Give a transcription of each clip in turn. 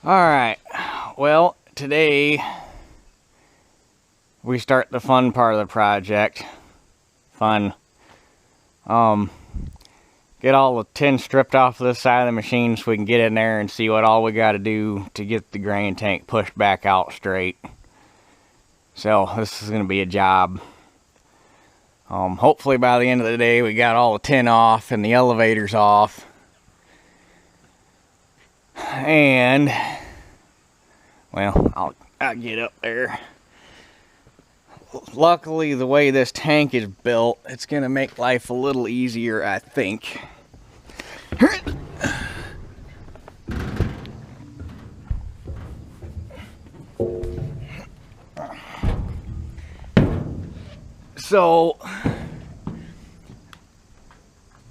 Alright, well, today we start the fun part of the project. Fun. Get all the tin stripped off this side of the machine so we can get in there and see what all we got to do to get the grain tank pushed back out straight. So, this is going to be a job. Hopefully by the end of the day we got all the tin off and the elevators off. And, well, I'll get up there. Luckily, the way this tank is built, it's going to make life a little easier, I think. So,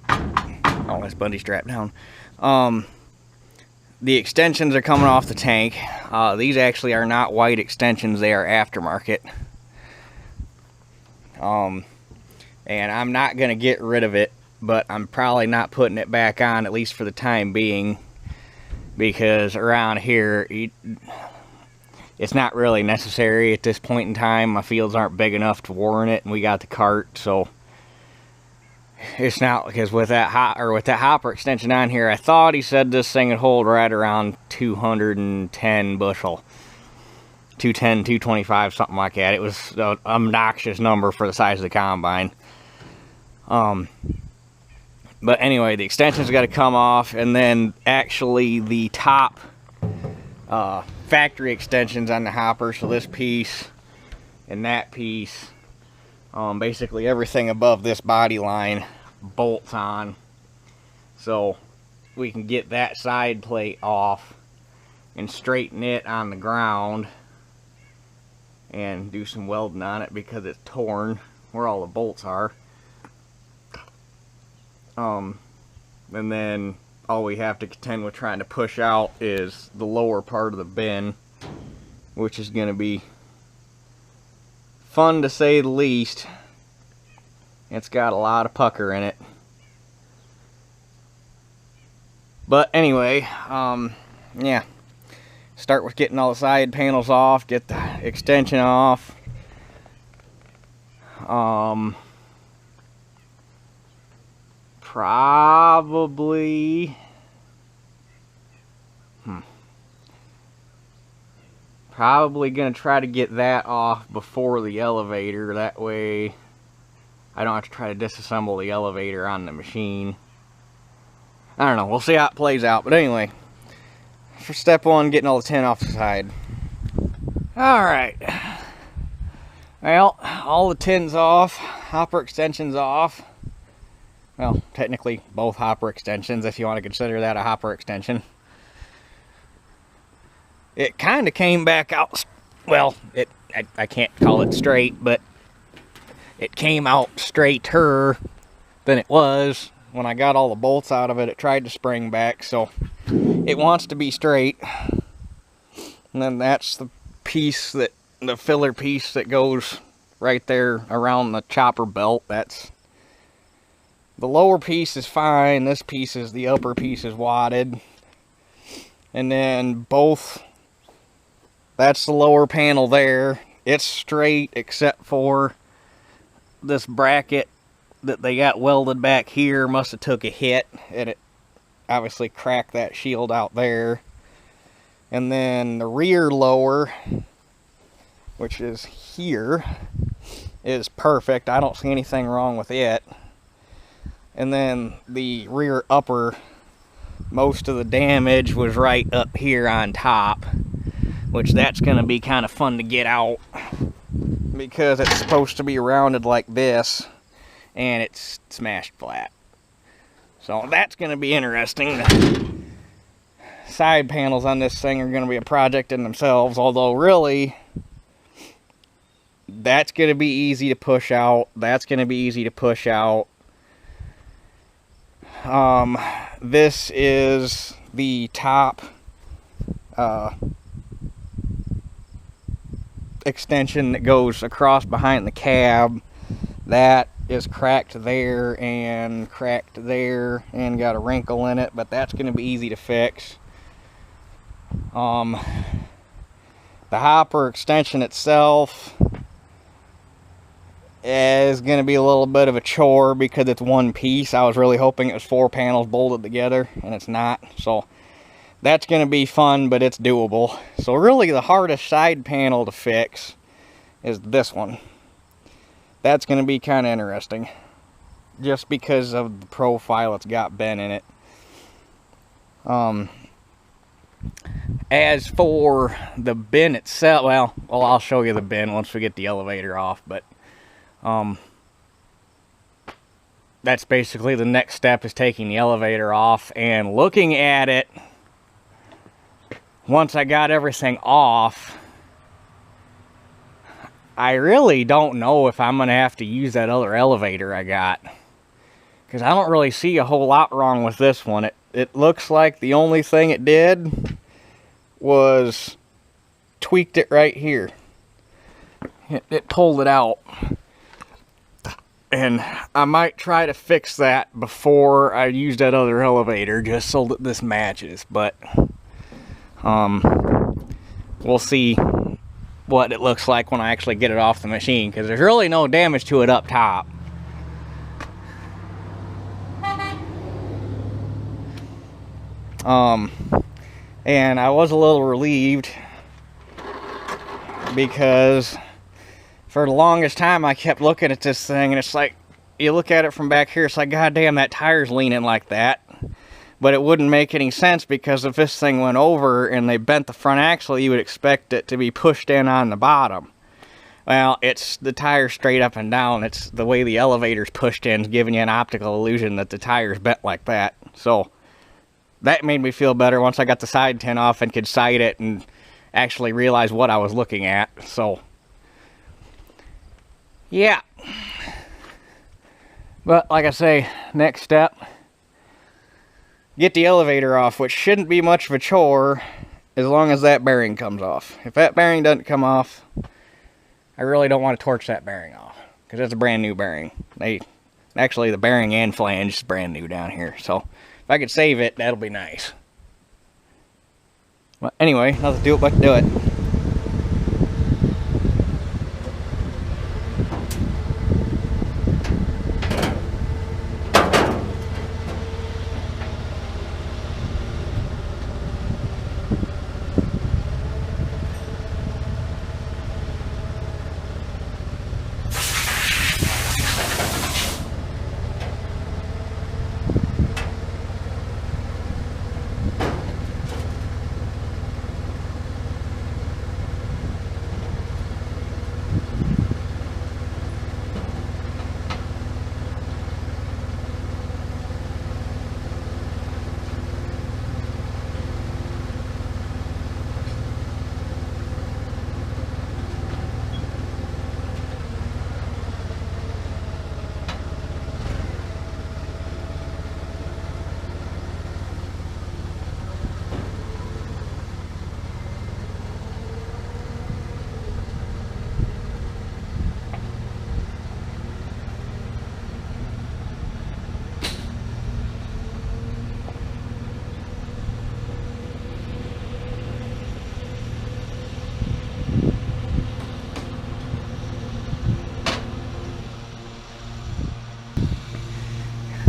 oh, that's Bundy strapped down. The extensions are coming off the tank. These actually are not white extensions, they are aftermarket. And I'm not going to get rid of it, but I'm probably not putting it back on, at least for the time being, because around here, it's not really necessary at this point in time. My fields aren't big enough to warrant it, and we got the cart, so it's not, because with that hopper extension on here, I thought he said this thing would hold right around 210 bushel. 210, 225, something like that. It was an obnoxious number for the size of the combine. But anyway, the extension's got to come off, and then actually the top factory extensions on the hopper, so this piece and that piece, basically everything above this body line bolts on, so we can get that side plate off and straighten it on the ground and do some welding on it because it's torn where all the bolts are. And then all we have to contend with trying to push out is the lower part of the bin, which is going to be fun to say the least. It's got a lot of pucker in it. But anyway, yeah. Start with getting all the side panels off, get the extension off. Probably gonna try to get that off before the elevator. That way I don't have to try to disassemble the elevator on the machine. I don't know, we'll see how it plays out. But anyway, for step one, getting all the tin off the side. Alright. Well, all the tin's off, hopper extension's off. Well, technically both hopper extensions, if you want to consider that a hopper extension. It kind of came back out, well, I can't call it straight, but it came out straighter than it was. When I got all the bolts out of it, it tried to spring back, so it wants to be straight. And then that's the piece the filler piece that goes right there around the chopper belt. That's the lower piece is fine. This piece is, the upper piece is wadded. And then that's the lower panel there. It's straight except for this bracket that they got welded back here must have took a hit, and it obviously cracked that shield out there. And then the rear lower, which is here, is perfect. I don't see anything wrong with it. And then the rear upper, most of the damage was right up here on top, which that's going to be kind of fun to get out because it's supposed to be rounded like this, and it's smashed flat. So that's going to be interesting. The side panels on this thing are going to be a project in themselves, although really, that's going to be easy to push out. That's going to be easy to push out. This is the top extension that goes across behind the cab. That is cracked there and got a wrinkle in it, but that's going to be easy to fix. The hopper extension itself is going to be a little bit of a chore because it's one piece. I was really hoping it was 4 panels bolted together, and it's not. So that's going to be fun, but it's doable. So really the hardest side panel to fix is this one. That's going to be kind of interesting, just because of the profile it's got bent in it. As for the bin itself, well, I'll show you the bin once we get the elevator off, but that's basically the next step, is taking the elevator off and looking at it. Once I got everything off, I really don't know if I'm going to have to use that other elevator I got, because I don't really see a whole lot wrong with this one. It looks like the only thing it did was tweaked it right here. It pulled it out. And I might try to fix that before I use that other elevator, just so that this matches. But we'll see what it looks like when I actually get it off the machine, because there's really no damage to it up top. And I was a little relieved, because for the longest time I kept looking at this thing, and it's like, you look at it from back here, it's like, god damn, that tire's leaning like that. But it wouldn't make any sense, because if this thing went over and they bent the front axle, you would expect it to be pushed in on the bottom. Well, it's the tire straight up and down. It's the way the elevator's pushed in, giving you an optical illusion that the tire's bent like that. So that made me feel better once I got the side tin off and could sight it and actually realize what I was looking at. So yeah. But like I say, next step, get the elevator off, which shouldn't be much of a chore as long as that bearing comes off. If that bearing doesn't come off, I really don't want to torch that bearing off, because it's a brand new bearing. Actually, the bearing and flange is brand new down here, so if I could save it, that'll be nice. Well, anyway, nothing to do it but to do it.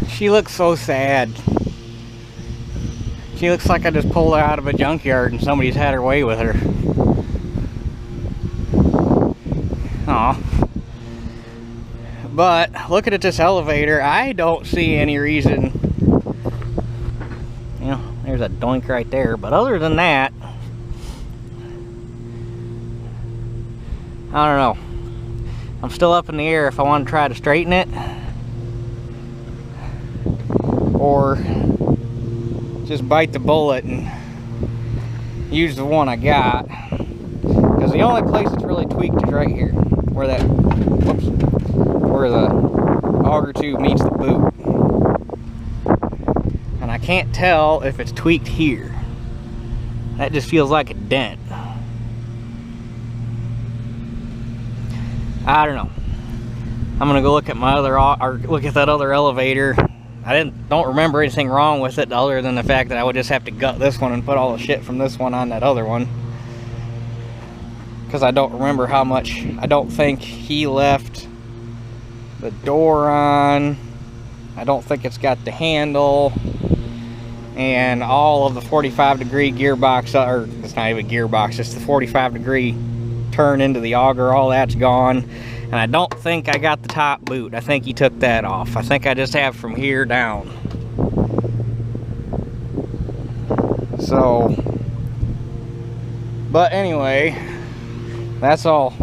She looks so sad. She looks like I just pulled her out of a junkyard and somebody's had her way with her. Aw. But looking at this elevator, I don't see any reason. You know, there's a doink right there. But other than that, I don't know. I'm still up in the air if I want to try to straighten it, or just bite the bullet and use the one I got. Because the only place that's really tweaked is right here, where that, whoops, where the auger tube meets the boot. And I can't tell if it's tweaked here. That just feels like a dent. I don't know. I'm gonna go look at my other, or look at that other elevator. don't remember anything wrong with it other than the fact that I would just have to gut this one and put all the shit from this one on that other one. Because I don't remember how much. I don't think he left the door on. I don't think it's got the handle. And all of the 45-degree gearbox, or it's not even gearbox, it's the 45-degree turn into the auger, all that's gone. And I don't think I got the top boot. I think he took that off. I think I just have from here down. So, but anyway, that's all.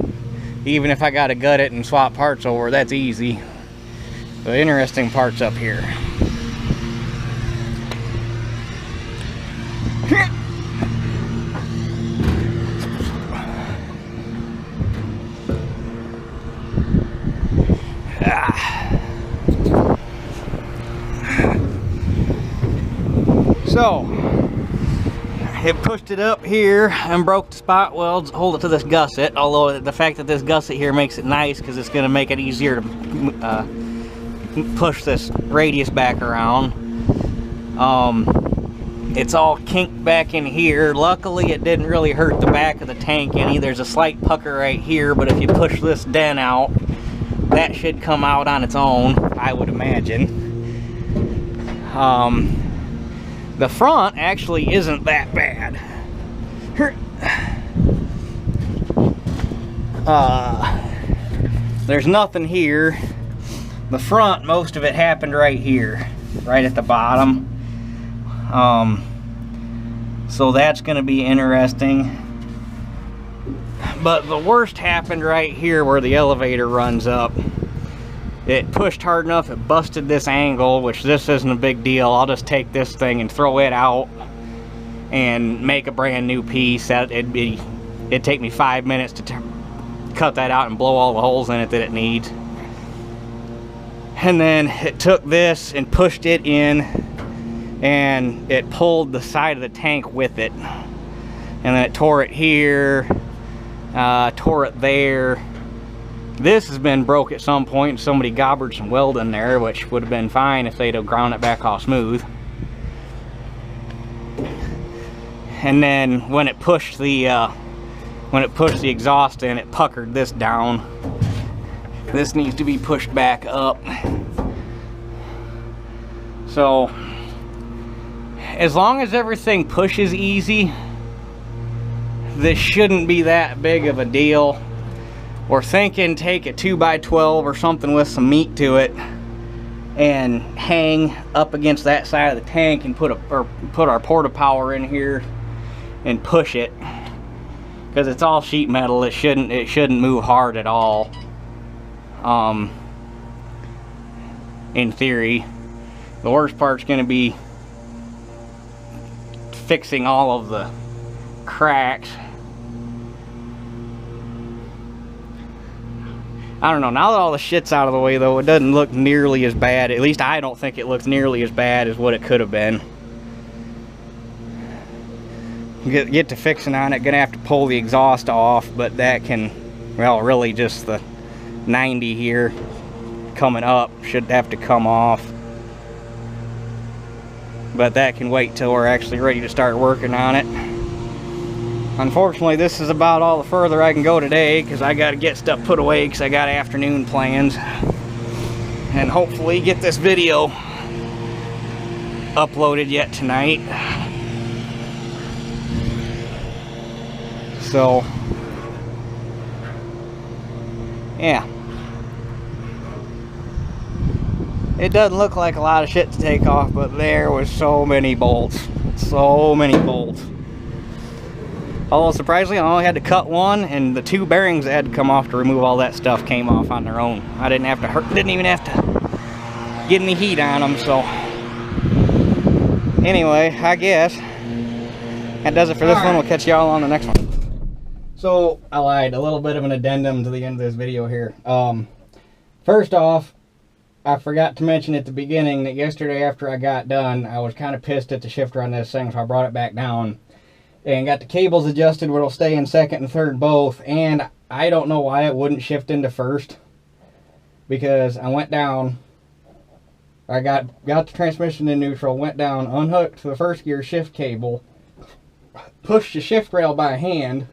Even if I gotta gut it and swap parts over, that's easy. The interesting part's up here. So, it pushed it up here and broke the spot welds, hold it to this gusset, although the fact that this gusset here makes it nice because it's going to make it easier to push this radius back around. It's all kinked back in here. Luckily it didn't really hurt the back of the tank any. There's a slight pucker right here, but if you push this dent out, that should come out on its own, I would imagine. The front actually isn't that bad. There's nothing here. The front, most of it happened right here, right at the bottom. So that's going to be interesting. But the worst happened right here where the elevator runs up. It pushed hard enough, it busted this angle, which this isn't a big deal. I'll just take this thing and throw it out and make a brand new piece. It'd take me 5 minutes to cut that out and blow all the holes in it that it needs. And then it took this and pushed it in, and it pulled the side of the tank with it. And then it tore it here, tore it there. This has been broke at some point, and somebody gobbered some weld in there, which would have been fine if they'd have ground it back all smooth. And then when it pushed the exhaust in, it puckered this down. This needs to be pushed back up. So, as long as everything pushes easy, this shouldn't be that big of a deal. We're thinking take a 2x12 or something with some meat to it and hang up against that side of the tank and put our porta power in here and push it, because it's all sheet metal. It shouldn't move hard at all. In theory, the worst part's going to be fixing all of the cracks. I don't know, now that all the shit's out of the way though, it doesn't look nearly as bad. At least I don't think it looks nearly as bad as what it could have been. Get to fixing on it, gonna have to pull the exhaust off, but that can, well, really just the 90 here coming up should have to come off. But that can wait till we're actually ready to start working on it. Unfortunately, this is about all the further I can go today, because I got to get stuff put away because I got afternoon plans. And hopefully get this video uploaded yet tonight. So, yeah. It doesn't look like a lot of shit to take off, but there was so many bolts. So many bolts. Although surprisingly, I only had to cut one, and the 2 bearings that had to come off to remove all that stuff came off on their own. I didn't have to didn't even have to get any heat on them. So anyway, I guess that does it for this one. We'll catch y'all on the next one. So I lied, a little bit of an addendum to the end of this video here. First off, I forgot to mention at the beginning that yesterday after I got done, I was kind of pissed at the shifter on this thing, so I brought it back down and got the cables adjusted where it'll stay in second and third both, and I don't know why it wouldn't shift into first, because I went down I got the transmission in neutral, went down, unhooked the first gear shift cable, pushed the shift rail by hand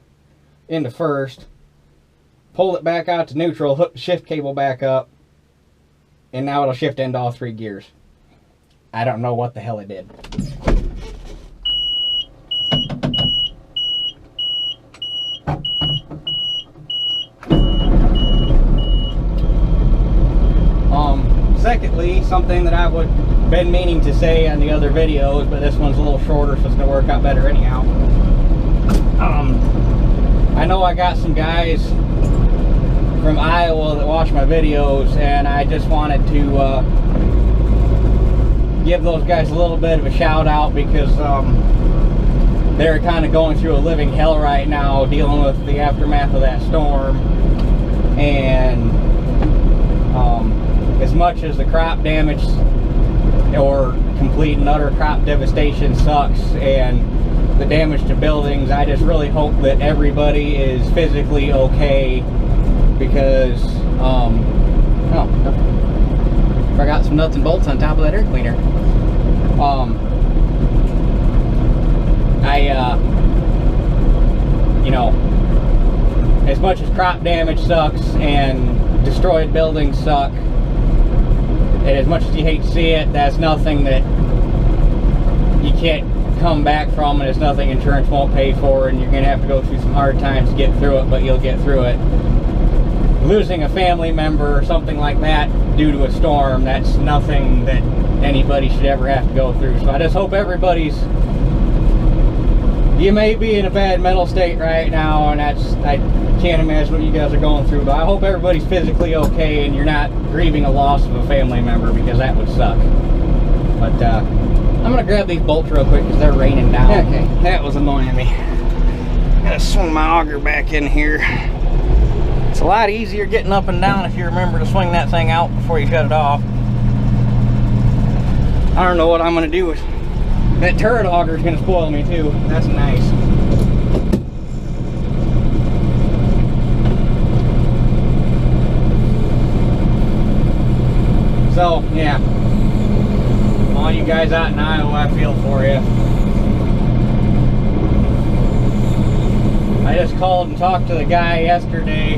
into first, pulled it back out to neutral, hooked the shift cable back up, and now it'll shift into all 3 gears. I don't know what the hell it did. Secondly, something that I would been meaning to say on the other videos, but this one's a little shorter, so it's gonna work out better anyhow. I know I got some guys from Iowa that watch my videos, and I just wanted to give those guys a little bit of a shout out because they're kind of going through a living hell right now, dealing with the aftermath of that storm. And as much as the crop damage or complete and utter crop devastation sucks and the damage to buildings, I just really hope that everybody is physically okay, because forgot some nuts and bolts on top of that air cleaner. You know, as much as crop damage sucks and destroyed buildings suck, and as much as you hate to see it, that's nothing that you can't come back from, and it's nothing insurance won't pay for, and you're going to have to go through some hard times to get through it, but you'll get through it. Losing a family member or something like that due to a storm, that's nothing that anybody should ever have to go through. So I just hope everybody's, you may be in a bad mental state right now, and I can't imagine what you guys are going through, but I hope everybody's physically okay and you're not grieving a loss of a family member, because that would suck. But I'm gonna grab these bolts real quick because they're raining down. Okay, that was annoying me. Gotta swing my auger back in here. It's a lot easier getting up and down if you remember to swing that thing out before you shut it off. I don't know what I'm gonna do with that turret auger. Is gonna spoil me too. That's nice. So yeah, all you guys out in Iowa, I feel for you. I just called and talked to the guy yesterday,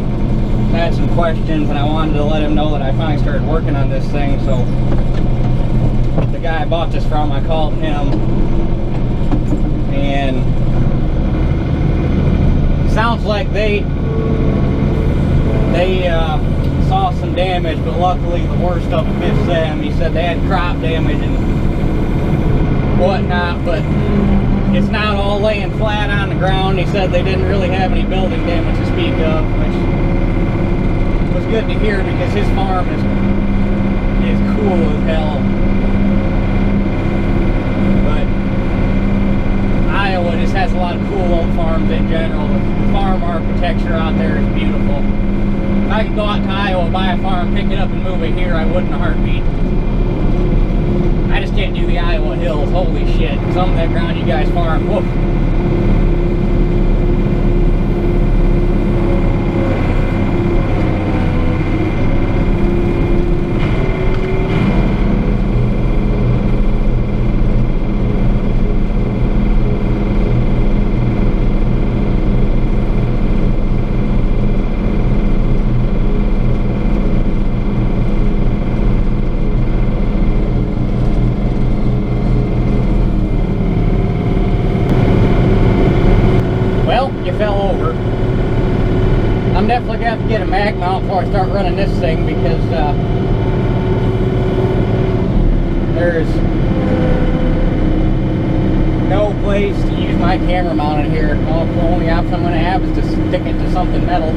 had some questions, and I wanted to let him know that I finally started working on this thing. So the guy I bought this from, I called him, and sounds like they saw some damage, but luckily the worst of it missed them. He said they had crop damage and whatnot, but it's not all laying flat on the ground. He said they didn't really have any building damage to speak of, which was good to hear, because his farm is cool as hell. But Iowa just has a lot of cool old farms in general. The farm architecture out there is beautiful. If I could go out to Iowa, buy a farm, pick it up and move it here, I would in a heartbeat. I just can't do the Iowa hills. Holy shit. Some of that ground you guys farm, woof. I'm definitely going to have to get a mag mount before I start running this thing, because there's no place to use my camera mount in here. The only option I'm going to have is to stick it to something metal,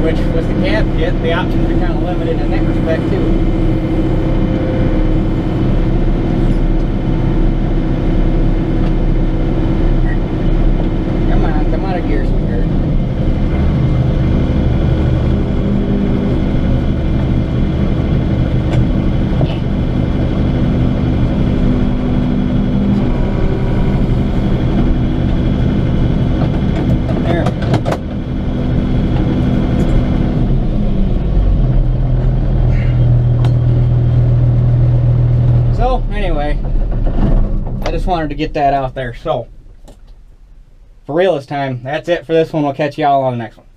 which with the cab kit, the options are kind of limited in that respect too. Come out of gear, sweetheart. There. So anyway, I just wanted to get that out there. So for real this time, that's it for this one. We'll catch y'all on the next one.